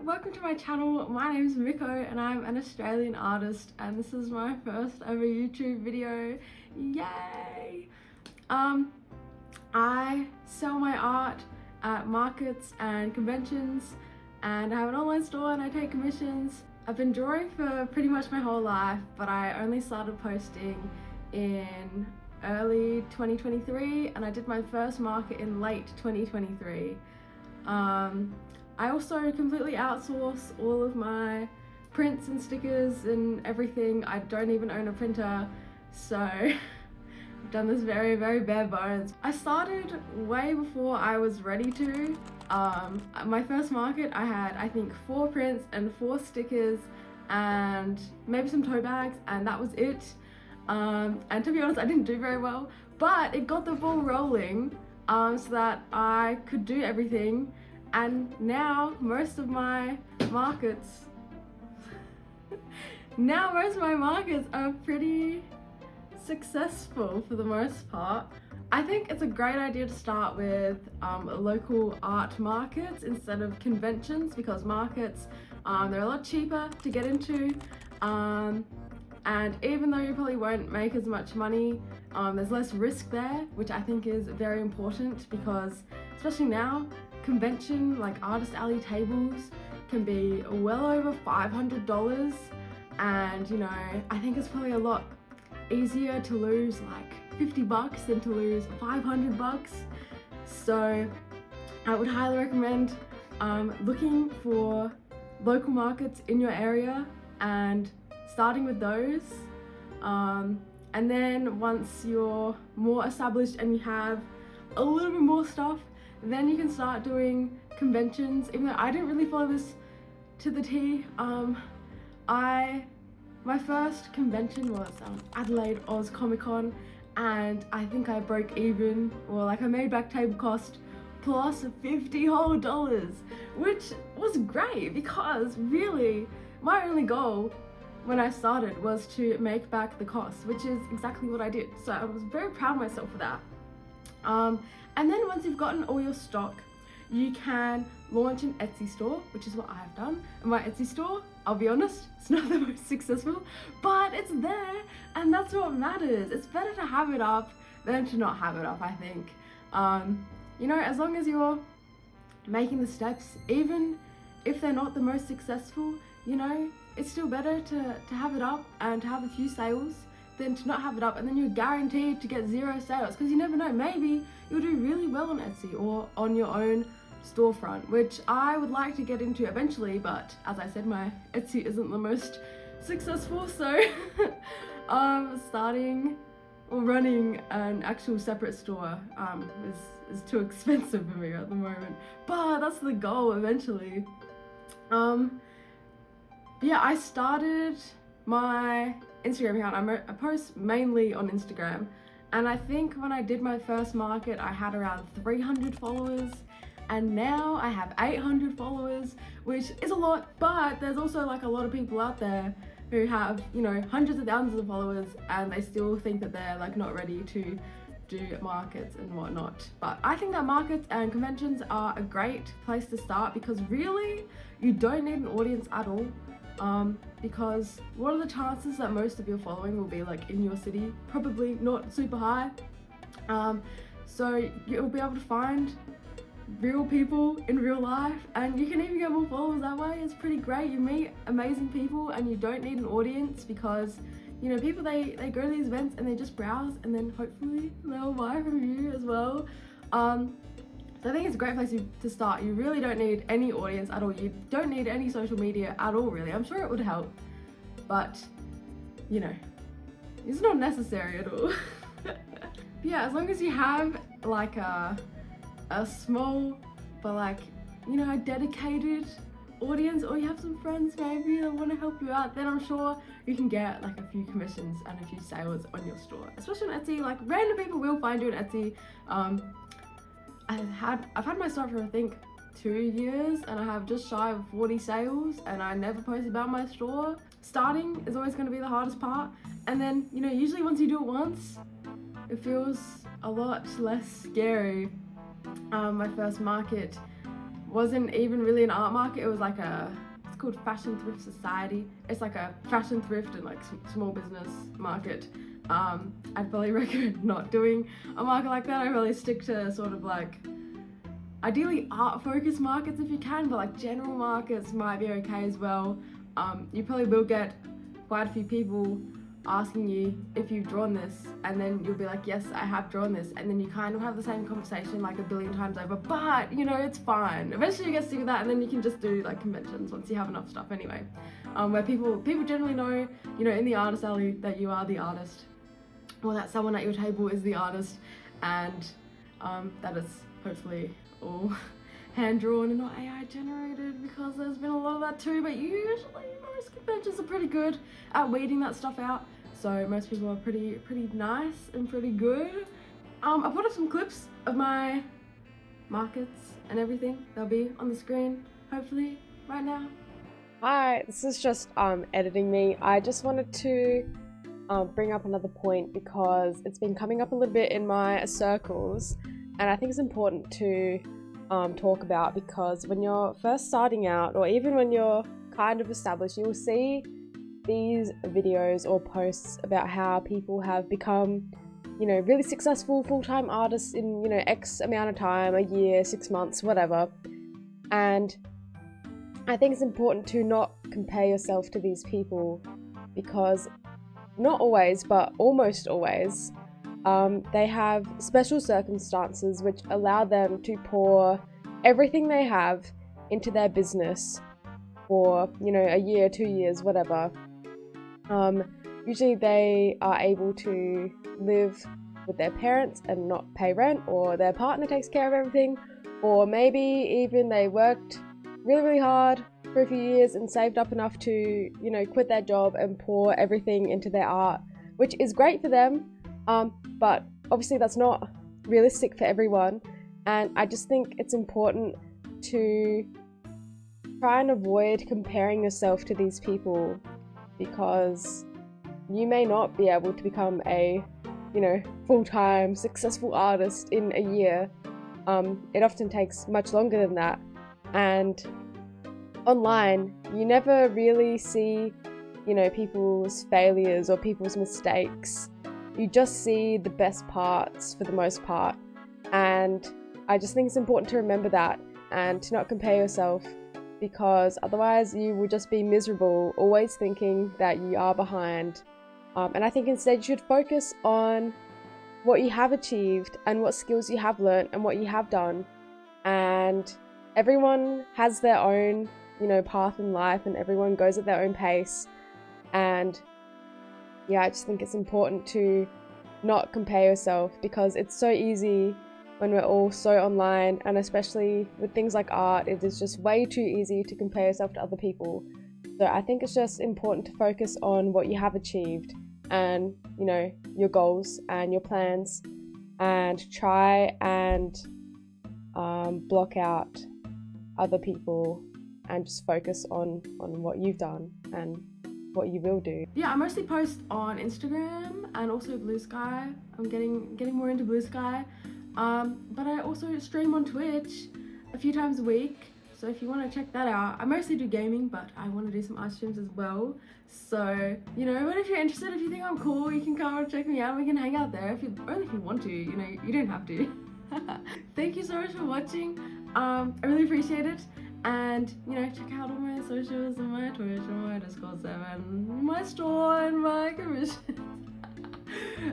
welcome to my channel. My name is Miko and I'm an Australian artist and this is my first ever YouTube video. Yay! I sell my art at markets and conventions and I have an online store and I take commissions. I've been drawing for pretty much my whole life, but I only started posting in early 2023 and I did my first market in late 2023. I also completely outsource all of my prints and stickers and everything. I don't even own a printer, so I've done this very bare bones. I started way before I was ready to. My first market I had I think 4 prints and 4 stickers and maybe some tote bags, and that was it. And to be honest, I didn't do very well, but it got the ball rolling so that I could do everything. And now most of my markets are pretty successful for the most part. I think it's a great idea to start with local art markets instead of conventions, because markets, they're a lot cheaper to get into, and even though you probably won't make as much money, there's less risk there, which I think is very important, because especially now, convention like artist alley tables can be well over $500, and you know, I think it's probably a lot easier to lose like $50 than to lose $500. So I would highly recommend looking for local markets in your area and starting with those, and then once you're more established and you have a little bit more stuff, then you can start doing conventions. Even though I didn't really follow this to the T, my first convention was Adelaide Oz Comic Con, and I think I broke even, or like I made back table cost plus $50 whole, which was great because really my only goal when I started was to make back the cost, which is exactly what I did. So I was very proud of myself for that. And then once you've gotten all your stock, you can launch an Etsy store, which is what I've done. And my Etsy store, I'll be honest, it's not the most successful, but it's there, and that's what matters. It's better to have it up than to not have it up, I think. You know, as long as you're making the steps, even if they're not the most successful, you know, it's still better to have it up and to have a few sales than to not have it up and then you're guaranteed to get 0 sales, because you never know, maybe you'll do really well on Etsy or on your own storefront, which I would like to get into eventually, but as I said, my Etsy isn't the most successful, so starting or running an actual separate store is too expensive for me at the moment, but that's the goal eventually. But yeah, I started my Instagram account. I post mainly on Instagram, and I think when I did my first market I had around 300 followers, and now I have 800 followers, which is a lot, but there's also like a lot of people out there who have, you know, hundreds of thousands of followers and they still think that they're like not ready to do markets and whatnot. But I think that markets and conventions are a great place to start, because really you don't need an audience at all. Because what are the chances that most of your following will be like in your city? Probably not super high. So you'll be able to find real people in real life, and you can even get more followers that way. It's pretty great. You meet amazing people and you don't need an audience, because you know, people they go to these events and they just browse and then hopefully they'll buy from you as well. So I think it's a great place to start. You really don't need any audience at all. You don't need any social media at all, really. I'm sure it would help, but you know, it's not necessary at all. But yeah, as long as you have like a small but like, you know, a dedicated audience, or you have some friends maybe that want to help you out, then I'm sure you can get like a few commissions and a few sales on your store, especially on Etsy. Like random people will find you on Etsy. I've had my store for I think 2 years and I have just shy of 40 sales, and I never post about my store. Starting is always going to be the hardest part, and then, you know, usually once you do it once, it feels a lot less scary. My first market wasn't even really an art market. It was like it's called Fashion Thrift Society. It's like a fashion thrift and like small business market. I'd probably recommend not doing a market like that. I really stick to sort of like ideally art focused markets if you can, but like general markets might be okay as well. You probably will get quite a few people asking you if you've drawn this, and then you'll be like, yes, I have drawn this, and then you kind of have the same conversation like a billion times over, but you know, it's fine. Eventually you get sick of that, and then you can just do like conventions once you have enough stuff anyway, where people generally know, you know, in the artist alley that you are the artist, or that someone at your table is the artist, and that is hopefully all hand drawn and not AI generated, because there's been a lot of that too, but usually most conventions are pretty good at weeding that stuff out. So most people are pretty nice and pretty good. I put up some clips of my markets and everything. They'll be on the screen hopefully right now. Hi, this is just editing me. I just wanted to bring up another point because it's been coming up a little bit in my circles, and I think it's important to talk about, because when you're first starting out, or even when you're kind of established, you'll see these videos or posts about how people have become, you know, really successful full-time artists in, you know, X amount of time, a year, 6 months, whatever. And I think it's important to not compare yourself to these people, because not always, but almost always, they have special circumstances which allow them to pour everything they have into their business for, you know, a year, 2 years, whatever. Usually they are able to live with their parents and not pay rent, or their partner takes care of everything, or maybe even they worked really hard for a few years and saved up enough to, you know, quit their job and pour everything into their art, which is great for them, but obviously that's not realistic for everyone. And I just think it's important to try and avoid comparing yourself to these people, because you may not be able to become a, you know, full-time successful artist in a year. It often takes much longer than that, and online you never really see, you know, people's failures or people's mistakes. You just see the best parts for the most part, and I just think it's important to remember that and to not compare yourself, because otherwise you will just be miserable, always thinking that you are behind. And I think instead you should focus on what you have achieved and what skills you have learnt and what you have done. And everyone has their own, you know, path in life, and everyone goes at their own pace. And yeah, I just think it's important to not compare yourself, because it's so easy when we're all so online, and especially with things like art, it is just way too easy to compare yourself to other people. So I think it's just important to focus on what you have achieved and, you know, your goals and your plans, and try and block out other people and just focus on what you've done and what you will do. Yeah, I mostly post on Instagram and also Blue Sky. I'm getting more into Blue Sky. But I also stream on Twitch a few times a week, so if you want to check that out. I mostly do gaming, but I want to do some art streams as well. So, you know, but if you're interested, if you think I'm cool, you can come and check me out. We can hang out there, only if you want to, you know, you don't have to. Thank you so much for watching. I really appreciate it. And, you know, check out all my socials and my Twitch and my Discord 7, my store and my commissions.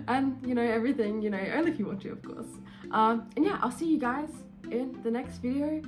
And, you know, everything, you know, only if you want to, of course. And yeah, I'll see you guys in the next video.